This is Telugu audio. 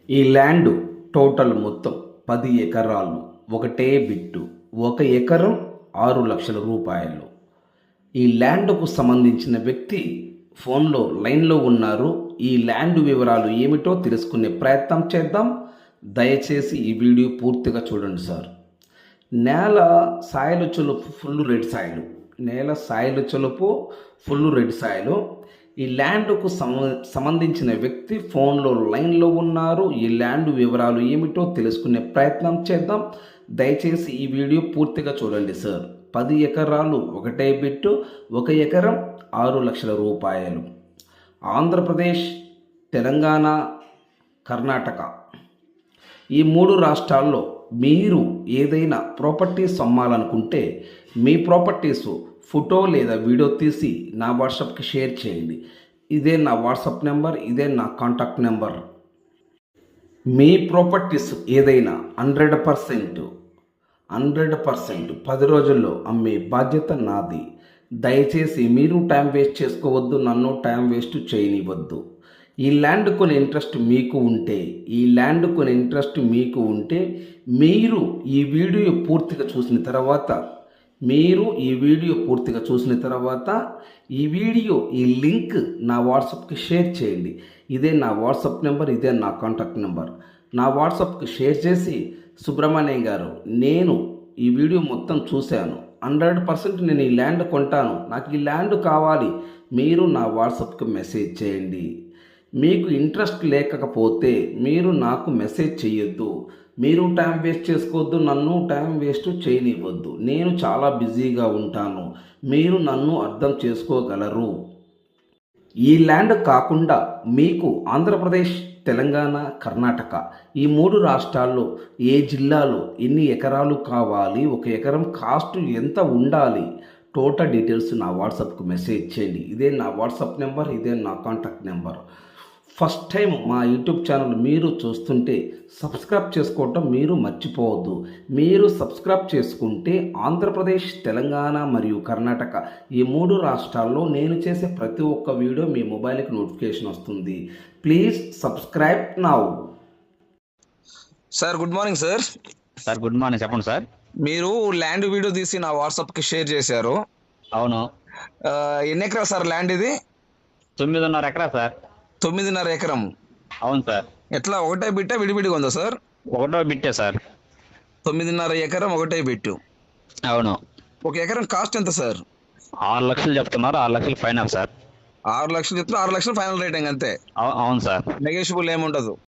ఈ ల్యాండ్ టోటల్ మొత్తం 10 ఎకరాలు, ఒకటే బిట్టు, 1 ఎకరం 6 లక్షల రూపాయలు. ఈ ల్యాండ్కు సంబంధించిన వ్యక్తి ఫోన్లో లైన్లో ఉన్నారు. ఈ ల్యాండ్ వివరాలు ఏమిటో తెలుసుకునే ప్రయత్నం చేద్దాం. దయచేసి ఈ వీడియో పూర్తిగా చూడండి సార్. నేల సాయిలు చొలుపు ఫుల్ రెడ్ సాయిలు, నేల సాయిలు చొలుపు ఫుల్ రెడ్ సాయిలు. ఈ ల్యాండ్కు సంబంధించిన వ్యక్తి ఫోన్లో లైన్లో ఉన్నారు. ఈ ల్యాండ్ వివరాలు ఏమిటో తెలుసుకునే ప్రయత్నం చేద్దాం. దయచేసి ఈ వీడియో పూర్తిగా చూడండి సార్. 10 ఎకరాలు, ఒకటే బిట్టు, 1 ఎకరం 6 లక్షల రూపాయలు. ఆంధ్రప్రదేశ్, తెలంగాణ, కర్ణాటక ఈ 3 రాష్ట్రాల్లో మీరు ఏదైనా ప్రాపర్టీస్ అమ్మాలనుకుంటే మీ ప్రాపర్టీస్ ఫోటో లేదా వీడియో తీసి నా వాట్సాప్కి షేర్ చేయండి. ఇదే నా వాట్సాప్ నెంబర్, ఇదే నా కాంటాక్ట్ నెంబర్. మీ ప్రాపర్టీస్ ఏదైనా 100% 10 రోజుల్లో అమ్మే బాధ్యత నాది. దయచేసి మీరు టైం వేస్ట్ చేసుకోవద్దు, నన్ను టైం వేస్ట్ చేయనివ్వద్దు. ఈ ల్యాండ్ కొనే ఇంట్రెస్ట్ మీకు ఉంటే మీరు ఈ వీడియో పూర్తిగా చూసిన తర్వాత ఈ లింక్ నా వాట్సాప్కి షేర్ చేయండి. ఇదే నా వాట్సాప్ నెంబర్, ఇదే నా కాంటాక్ట్ నెంబర్. నా వాట్సాప్కి షేర్ చేసి, సుబ్రహ్మణ్యం గారు, నేను ఈ వీడియో మొత్తం చూశాను, 100% నేను ఈ ల్యాండ్ కొంటాను, నాకు ఈ ల్యాండ్ కావాలి, మీరు నా వాట్సాప్కి మెసేజ్ చేయండి. మీకు ఇంట్రెస్ట్ లేకపోతే మీరు నాకు మెసేజ్ చేయొద్దు. మీరు టైం వేస్ట్ చేసుకోవద్దు, నన్ను టైం వేస్ట్ చేయనివ్వద్దు. నేను చాలా బిజీగా ఉంటాను, మీరు నన్ను అర్థం చేసుకోగలరు. ఈ ల్యాండ్ కాకుండా మీకు ఆంధ్రప్రదేశ్, తెలంగాణ, కర్ణాటక ఈ 3 రాష్ట్రాల్లో ఏ జిల్లాలో ఎన్ని ఎకరాలు కావాలి, 1 ఎకరం కాస్ట్ ఎంత ఉండాలి, టోటల్ డీటెయిల్స్ నా వాట్సాప్కి మెసేజ్ చేయండి. ఇదే నా వాట్సాప్ నెంబర్, ఇదే నా కాంటాక్ట్ నెంబర్. ఫస్ట్ టైం మా యూట్యూబ్ ఛానల్ మీరు చూస్తుంటే సబ్స్క్రైబ్ చేసుకోవటం మీరు మర్చిపోవద్దు. మీరు సబ్స్క్రైబ్ చేసుకుంటే ఆంధ్రప్రదేశ్, తెలంగాణ మరియు కర్ణాటక ఈ 3 రాష్ట్రాల్లో నేను చేసే ప్రతి ఒక్క వీడియో మీ మొబైల్కి నోటిఫికేషన్ వస్తుంది. Please subscribe now. Sir good morning sir. Sir good morning, చెప్పండి సార్. మీరు ల్యాండ్ వీడియో తీసి నా వాట్సాప్కి షేర్ చేశారు. అవును. ఎన్ని ఎకరాలు సార్ ల్యాండ్ ఇది? 9.5 ఎకరా సార్. 9.5 ఎకరం. అవును సార్. ఎట్లా ఒకటే బిట్టా విడివిడిగా ఉందా సార్? ఒకటో బిట్టే సార్. 9.5 ఎకరం ఒకటే బిట్టు. అవును. 1 ఎకరం కాస్ట్ ఎంత సార్? 6 లక్షలు చెప్తున్నారు. 6 లక్షలు ఫైనల్ సార్. 6 లక్షలు చెప్తున్నా, 6 లక్షలు ఫైనల్ రేటింగ్ అంతే. అవును సార్. నెగోషియబుల్ ఏముండదు.